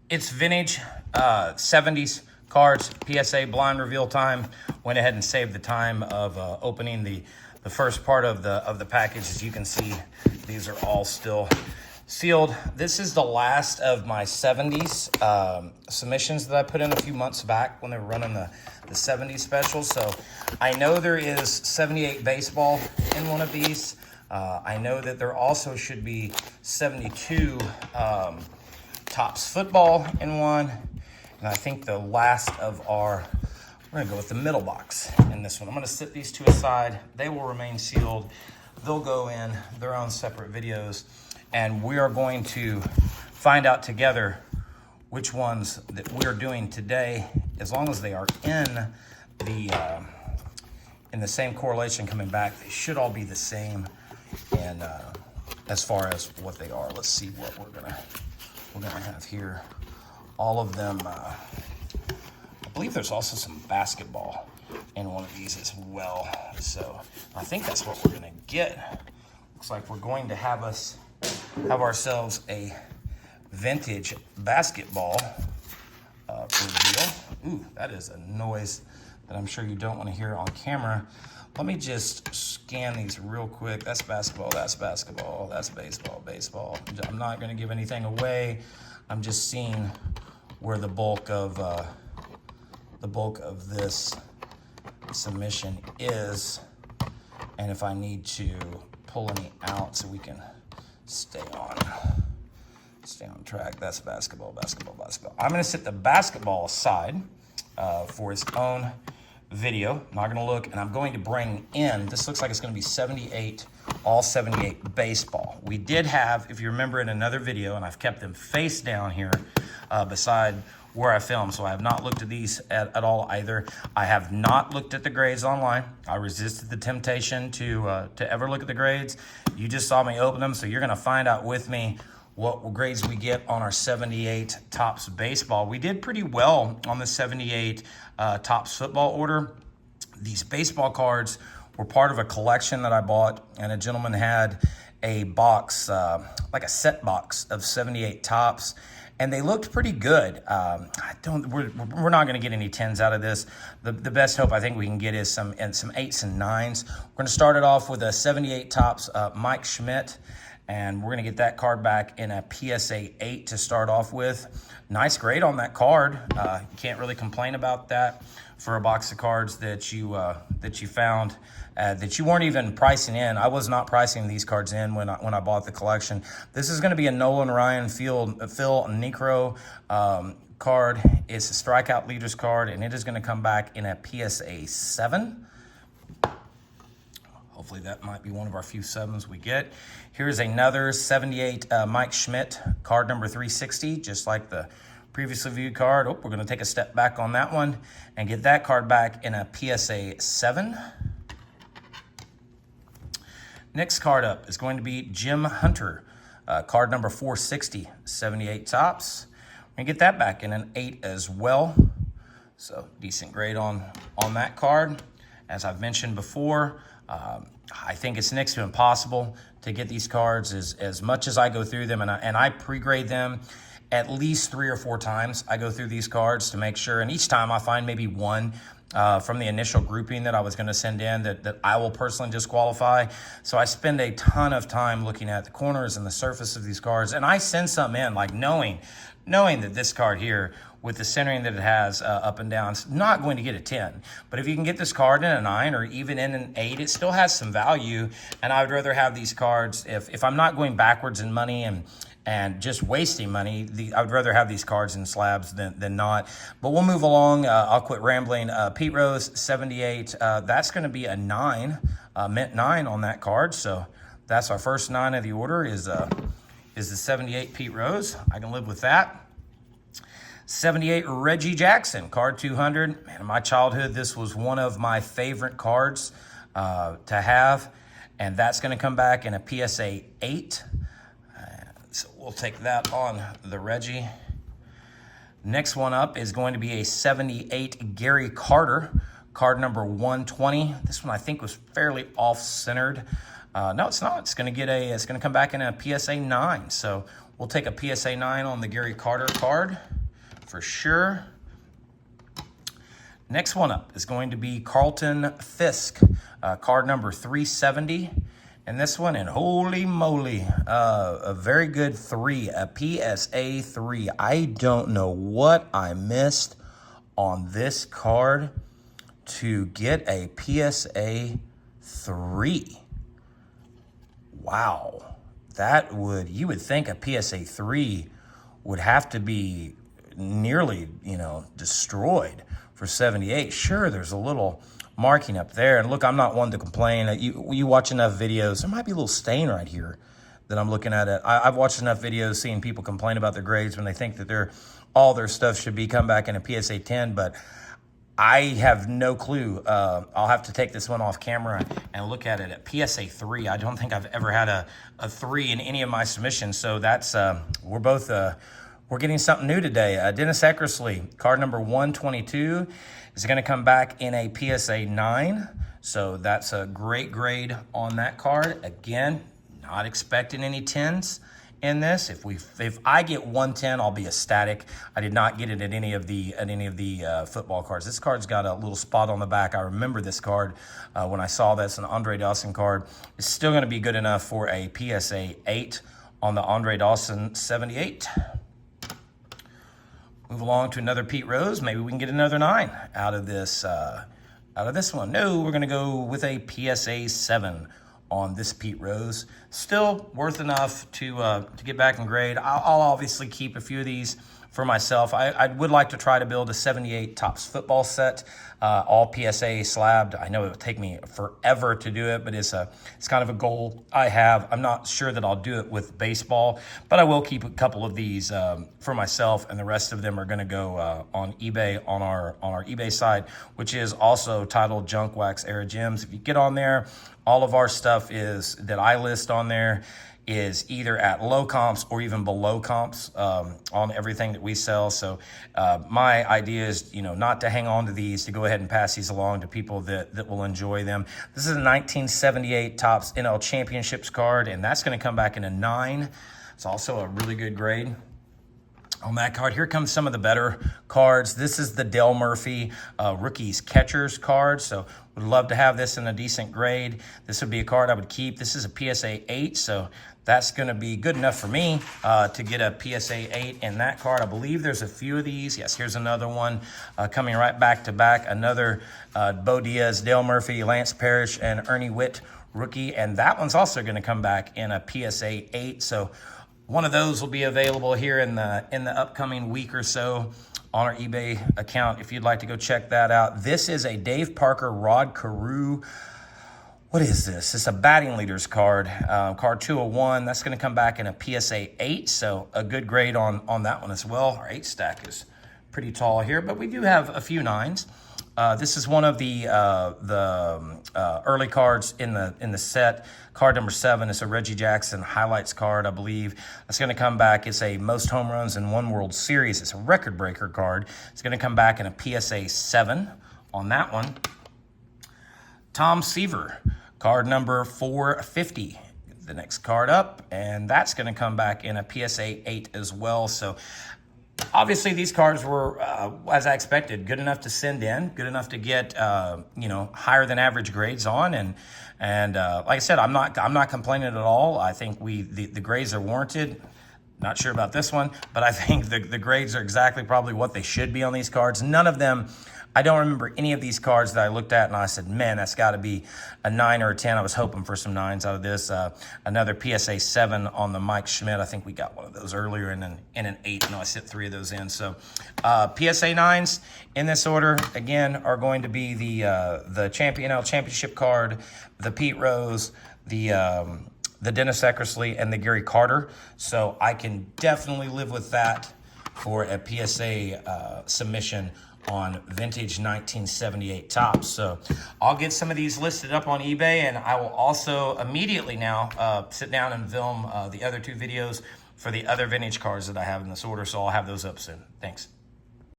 It's vintage 70s cards, PSA blind reveal time. Went ahead and saved the time of opening the first part of the package. As you can see, these are all still sealed. This is the last of my 70s submissions that I put in a few months back when they were running the 70s special. So I know there is 78 baseball in one of these. I know that there also should be 72 Topps football in one. And I think the last of our, we're gonna go with the middle box in this one. I'm gonna sit these two aside. They will remain sealed. They'll go in their own separate videos. And we are going to find out together which ones that we're doing today, as long as they are in the same correlation coming back. They should all be the same. And as far as what they are, let's see what we're gonna have here. All of them, I believe there's also some basketball in one of these as well. So I think that's what we're gonna get. Looks like we're going to have ourselves a vintage basketball reveal. Ooh, that is a noise that I'm sure you don't want to hear on camera. Let me just scan these real quick. That's basketball, that's basketball, that's baseball, baseball. I'm not going to give anything away. I'm just seeing where the bulk of this submission is, and if I need to pull any out so we can stay on track. That's basketball, basketball, basketball. I'm going to set the basketball aside for its own video. I'm not going to look, and I'm going to bring in, this looks like it's going to be 78, all 78 baseball. We did have, if you remember in another video, and I've kept them face down here beside where I filmed, so I have not looked at these at all either. I have not looked at the grades online. I resisted the temptation to ever look at the grades. You just saw me open them, so you're going to find out with me what grades we get on our 78 Topps baseball. We did pretty well on the 78 Topps football order. These baseball cards were part of a collection that I bought, and a gentleman had a box, like a set box of 78 Topps, and they looked pretty good. We're not going to get any 10s out of this. The best hope I think we can get is some 8s and 9s. We're going to start it off with a 78 Topps Mike Schmidt, and we're going to get that card back in a PSA 8 to start off with. Nice grade on that card. You can't really complain about that for a box of cards that you found that you weren't even pricing in. I was not pricing these cards in when I bought the collection. This is going to be a Nolan Ryan Phil Necro card. It's a strikeout leaders card, and it is going to come back in a PSA 7. Hopefully that might be one of our few 7s we get. Here's another 78 Mike Schmidt, card number 360, just like the previously viewed card. Oh, we're going to take a step back on that one and get that card back in a PSA 7. Next card up is going to be Jim Hunter, card number 460, 78 Topps. We're going to get that back in an 8 as well. So decent grade on that card. As I've mentioned before, I think it's next to impossible to get these cards as much as I go through them, and I pre-grade them at least 3 or 4 times. I go through these cards to make sure, and each time I find maybe one from the initial grouping that I was going to send in that I will personally disqualify. So I spend a ton of time looking at the corners and the surface of these cards, and I send some in like knowing that this card here, with the centering that it has up and down, it's not going to get a 10. But if you can get this card in a 9 or even in an 8, it still has some value. And I would rather have these cards, if I'm not going backwards in money and just wasting money, I would rather have these cards in slabs than not. But we'll move along. I'll quit rambling. Pete Rose, 78. That's going to be a 9, mint 9 on that card. So that's our first 9 of the order is the 78 Pete Rose. I can live with that. 78 Reggie Jackson, card 200. Man, in my childhood, this was one of my favorite cards to have, and that's going to come back in a PSA 8. So we'll take that on the Reggie. Next one up is going to be a 78 Gary Carter, card number 120. This one I think was fairly off-centered. No, it's not. It's going to come back in a PSA 9. So we'll take a PSA 9 on the Gary Carter card. for sure. Next one up is going to be Carlton Fisk, card number 370. And this one, and holy moly, a very good 3, a PSA 3. I don't know what I missed on this card to get a PSA 3. Wow. You would think a PSA 3 would have to be nearly, destroyed for 78. Sure, there's a little marking up there. And look, I'm not one to complain. You watch enough videos, there might be a little stain right here that I'm looking at it. I've watched enough videos seeing people complain about their grades when they think that all their stuff should be come back in a PSA 10, but I have no clue. I'll have to take this one off camera and look at it at PSA 3. I don't think I've ever had a 3 in any of my submissions. So that's, we're getting something new today. Dennis Eckersley, card number 122, is going to come back in a PSA 9. So that's a great grade on that card. Again, not expecting any 10s in this. If I get 110, I'll be ecstatic. I did not get it at any of the football cards. This card's got a little spot on the back. I remember this card when I saw this, an Andre Dawson card. It's still going to be good enough for a PSA 8 on the Andre Dawson 78. Move along to another Pete Rose. Maybe we can get another 9 out of this one. No, we're going to go with a PSA 7 on this Pete Rose. Still worth enough to get back in grade. I'll obviously keep a few of these for myself. I would like to try to build a 78 Topps football set, all PSA slabbed. I know it would take me forever to do it, but it's kind of a goal I have. I'm not sure that I'll do it with baseball, but I will keep a couple of these for myself, and the rest of them are going to go on eBay on our eBay side, which is also titled Junk Wax Era Gems. If you get on there, all of our stuff that I list on there is either at low comps or even below comps on everything that we sell. So my idea is, not to hang on to these, to go ahead and pass these along to people that will enjoy them. This is a 1978 Topps NL Championships card, and that's going to come back in a 9. It's also a really good grade on that card. Here comes some of the better cards. This is the Dale Murphy Rookies Catchers card. So would love to have this in a decent grade. This would be a card I would keep. This is a PSA 8, so that's going to be good enough for me to get a PSA 8 in that card. I believe there's a few of these. Yes, here's another one coming right back to back. Another Bo Diaz, Dale Murphy, Lance Parrish, and Ernie Witt rookie. And that one's also going to come back in a PSA 8. So one of those will be available here in the upcoming week or so on our eBay account if you'd like to go check that out. This is a Dave Parker Rod Carew. What is this? It's a batting leaders card, card 201. That's going to come back in a PSA 8, so a good grade on that one as well. Our 8 stack is pretty tall here, but we do have a few 9s. This is one of the early cards in the set. Card number 7 is a Reggie Jackson highlights card, I believe. It's going to come back. It's a most home runs in one World Series. It's a record breaker card. It's going to come back in a PSA 7 on that one. Tom Seaver, card number 450. The next card up, and that's going to come back in a PSA 8 as well. So obviously, these cards were, as I expected, good enough to send in, good enough to get, higher than average grades on. And like I said, I'm not complaining at all. I think the grades are warranted. Not sure about this one, but I think the grades are exactly probably what they should be on these cards. None of them, I don't remember any of these cards that I looked at and I said, man, that's got to be a 9 or a 10. I was hoping for some 9s out of this. Another PSA 7 on the Mike Schmidt. I think we got one of those earlier in an 8. No, I set 3 of those in. So PSA 9s in this order, again, are going to be the NL Championship card, the Pete Rose, the Dennis Eckersley, and the Gary Carter. So I can definitely live with that for a PSA submission on vintage 1978 Topps. So I'll get some of these listed up on eBay, and I will also immediately now sit down and film the other 2 videos for the other vintage cards that I have in this order. So I'll have those up soon. Thanks.